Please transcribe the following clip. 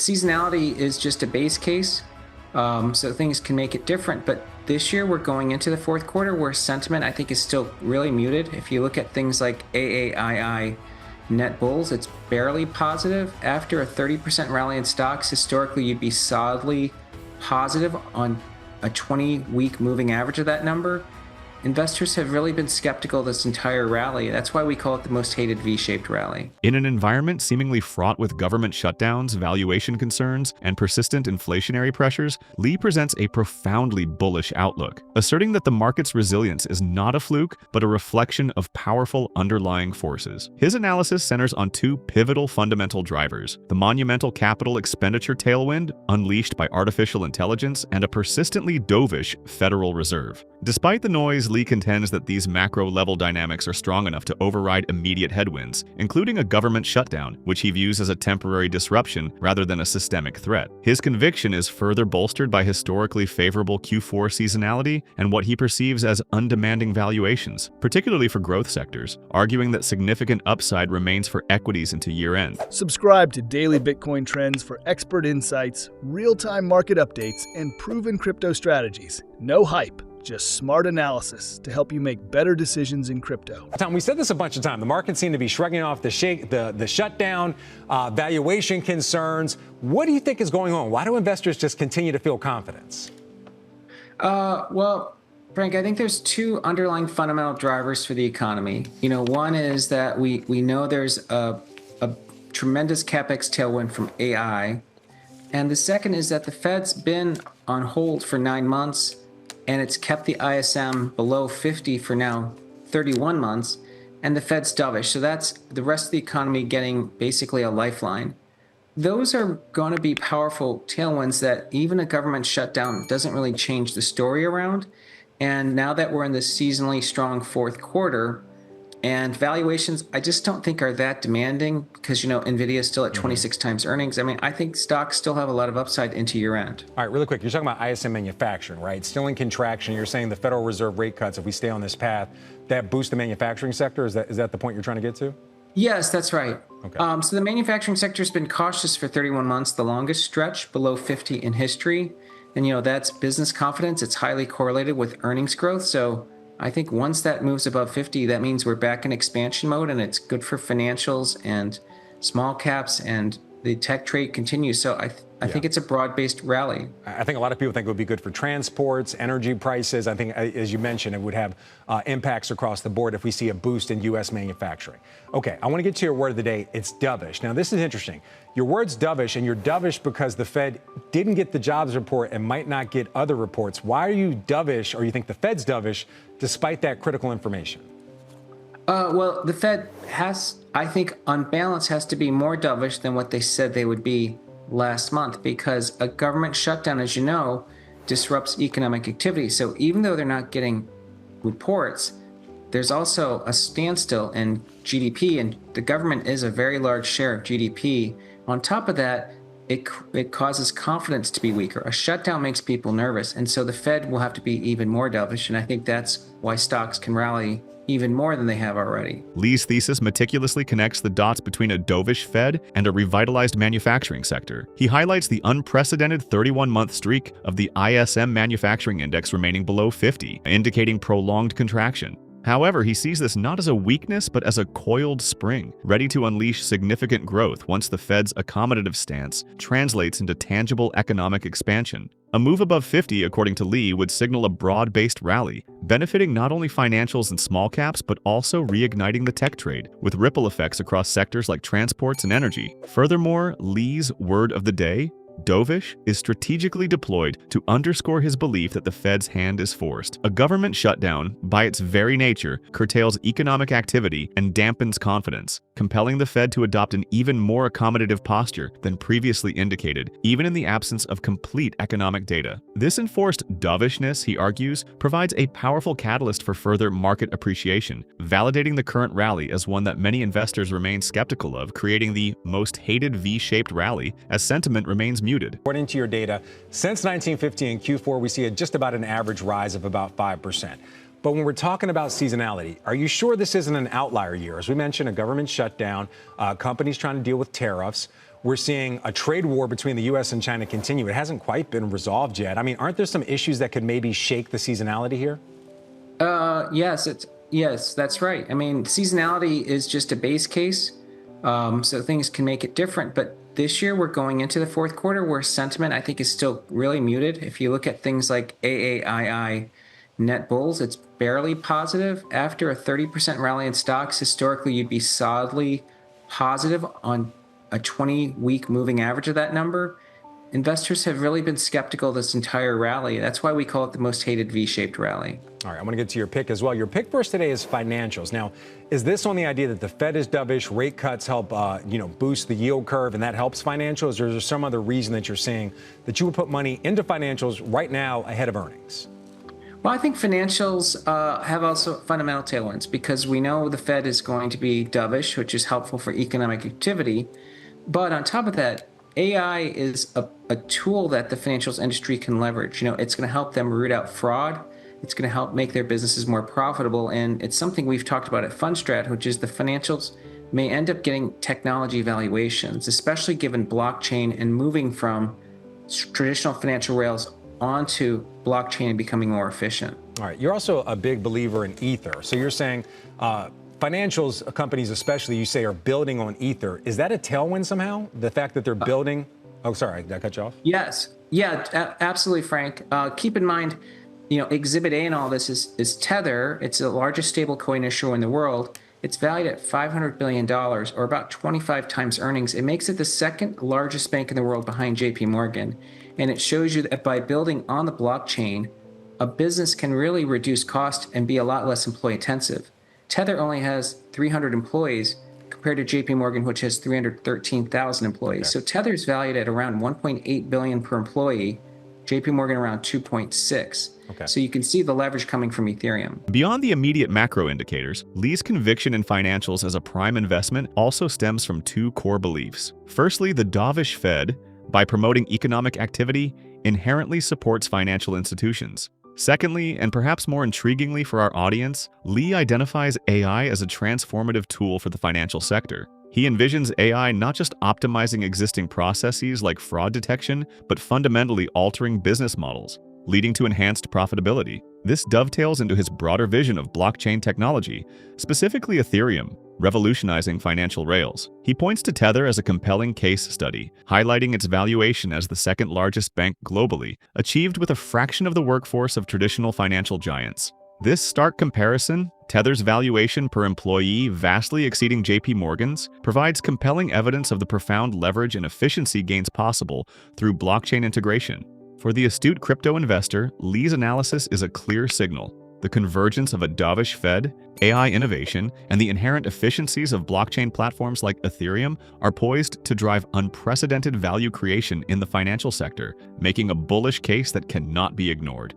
seasonality is just a base case, so things can make it different. But this year we're going into the fourth quarter where sentiment, I think, is still really muted. If you look at things like AAII net bulls, it's barely positive. After a 30% rally in stocks, historically you'd be solidly positive on a 20-week moving average of that number. Investors have really been skeptical this entire rally. That's why we call it the most hated V-shaped rally. In an environment seemingly fraught with government shutdowns, valuation concerns, and persistent inflationary pressures, Lee presents a profoundly bullish outlook, asserting that the market's resilience is not a fluke, but a reflection of powerful underlying forces. His analysis centers on two pivotal fundamental drivers: the monumental capital expenditure tailwind unleashed by artificial intelligence and a persistently dovish Federal Reserve. Despite the noise, Lee contends that these macro-level dynamics are strong enough to override immediate headwinds, including a government shutdown, which he views as a temporary disruption rather than a systemic threat. His conviction is further bolstered by historically favorable Q4 seasonality and what he perceives as undemanding valuations, particularly for growth sectors, arguing that significant upside remains for equities into year-end. Subscribe to Daily Bitcoin Trends for expert insights, real-time market updates, and proven crypto strategies. No hype, just smart analysis to help you make better decisions in crypto. Tom, we said this a bunch of times. The market seemed to be shrugging off the shutdown, valuation concerns. What do you think is going on? Why do investors just continue to feel confidence? Well, Frank, I think there's two underlying fundamental drivers for the economy. One is that we know there's a tremendous capex tailwind from AI. And the second is that the Fed's been on hold for 9 months, and it's kept the ISM below 50 for now 31 months, and the Fed's dovish. So that's the rest of the economy getting basically a lifeline. Those are going to be powerful tailwinds that even a government shutdown doesn't really change the story around. And now that we're in the seasonally strong fourth quarter, and valuations, I just don't think are that demanding because, NVIDIA is still at 26 times earnings. I mean, I think stocks still have a lot of upside into year end. All right, really quick. You're talking about ISM manufacturing, right? Still in contraction. You're saying the Federal Reserve rate cuts, if we stay on this path, that boosts the manufacturing sector. Is that the point you're trying to get to? Yes, that's right. Okay. So the manufacturing sector has been cautious for 31 months, the longest stretch below 50 in history. And, that's business confidence. It's highly correlated with earnings growth. So I think once that moves above 50, that means we're back in expansion mode, and it's good for financials and small caps, and the tech trade continues. So I think it's a broad-based rally. I think a lot of people think it would be good for transports, energy prices. I think, as you mentioned, it would have impacts across the board if we see a boost in U.S. manufacturing. Okay, I want to get to your word of the day. It's dovish. Now, this is interesting. Your word's dovish, and you're dovish because the Fed didn't get the jobs report and might not get other reports. Why are you dovish, or you think the Fed's dovish, despite that critical information? Well, the Fed has, I think, on balance, has to be more dovish than what they said they would be last month, because a government shutdown, as you know, disrupts economic activity. So even though they're not getting reports, there's also a standstill in GDP, and the government is a very large share of GDP. On top of that, it causes confidence to be weaker. A shutdown makes people nervous, and so the Fed will have to be even more dovish, and I think that's why stocks can rally even more than they have already. Lee's thesis meticulously connects the dots between a dovish Fed and a revitalized manufacturing sector. He highlights the unprecedented 31-month streak of the ISM manufacturing index remaining below 50, indicating prolonged contraction. However, he sees this not as a weakness, but as a coiled spring, ready to unleash significant growth once the Fed's accommodative stance translates into tangible economic expansion. A move above 50, according to Lee, would signal a broad-based rally, benefiting not only financials and small caps, but also reigniting the tech trade, with ripple effects across sectors like transports and energy. Furthermore, Lee's word of the day, dovish, is strategically deployed to underscore his belief that the Fed's hand is forced. A government shutdown, by its very nature, curtails economic activity and dampens confidence, compelling the Fed to adopt an even more accommodative posture than previously indicated, even in the absence of complete economic data. This enforced dovishness, he argues, provides a powerful catalyst for further market appreciation, validating the current rally as one that many investors remain skeptical of, creating the most hated V-shaped rally as sentiment remains muted. According to your data, since 1950 in Q4, we see just about an average rise of about 5%. But when we're talking about seasonality, are you sure this isn't an outlier year? As we mentioned, a government shutdown, companies trying to deal with tariffs. we're seeing a trade war between the U.S. and China continue. It hasn't quite been resolved yet. I mean, aren't there some issues that could maybe shake the seasonality here? Yes, that's right. I mean, seasonality is just a base case, so things can make it different. But this year, we're going into the fourth quarter where sentiment, I think, is still really muted. If you look at things like AAII net bulls, it's barely positive. After a 30% rally in stocks, historically, you'd be solidly positive on a 20-week moving average of that number. Investors have really been skeptical this entire rally. That's why we call it the most hated V-shaped rally. All right, I want to get to your pick as well. Your pick for us today is financials. Now, is this on the idea that the Fed is dovish, rate cuts help, boost the yield curve, and that helps financials, or is there some other reason that you're seeing that you would put money into financials right now ahead of earnings? Well, I think financials have also fundamental tailwinds because we know the Fed is going to be dovish, which is helpful for economic activity. But on top of that, AI is a tool that the financials industry can leverage. It's going to help them root out fraud. It's going to help make their businesses more profitable. And it's something we've talked about at Fundstrat, which is the financials may end up getting technology valuations, especially given blockchain and moving from traditional financial rails onto blockchain and becoming more efficient. All right. You're also a big believer in Ether. So you're saying financials companies especially, you say, are building on Ether. Is that a tailwind somehow? The fact that they're building? Oh, sorry. Did I cut you off? Yes. Yeah, absolutely, Frank. Keep in mind, Exhibit A in all this is Tether. It's the largest stablecoin issuer in the world. It's valued at $500 billion, or about 25 times earnings. It makes it the second largest bank in the world behind JP Morgan. And it shows you that by building on the blockchain, a business can really reduce cost and be a lot less employee intensive. Tether only has 300 employees compared to JP Morgan, which has 313,000 employees. Okay. So Tether's valued at around 1.8 billion per employee, JP Morgan around 2.6. Okay. So you can see the leverage coming from Ethereum. Beyond the immediate macro indicators, Lee's conviction in financials as a prime investment also stems from two core beliefs. Firstly, the dovish Fed, by promoting economic activity, inherently supports financial institutions. Secondly, and perhaps more intriguingly for our audience, Lee identifies AI as a transformative tool for the financial sector. He envisions AI not just optimizing existing processes like fraud detection, but fundamentally altering business models, leading to enhanced profitability. This dovetails into his broader vision of blockchain technology, specifically Ethereum, revolutionizing financial rails. He points to Tether as a compelling case study, highlighting its valuation as the second largest bank globally, achieved with a fraction of the workforce of traditional financial giants. This stark comparison, Tether's valuation per employee vastly exceeding JP Morgan's, provides compelling evidence of the profound leverage and efficiency gains possible through blockchain integration. For the astute crypto investor, Lee's analysis is a clear signal. The convergence of a dovish Fed, AI innovation, and the inherent efficiencies of blockchain platforms like Ethereum are poised to drive unprecedented value creation in the financial sector, making a bullish case that cannot be ignored.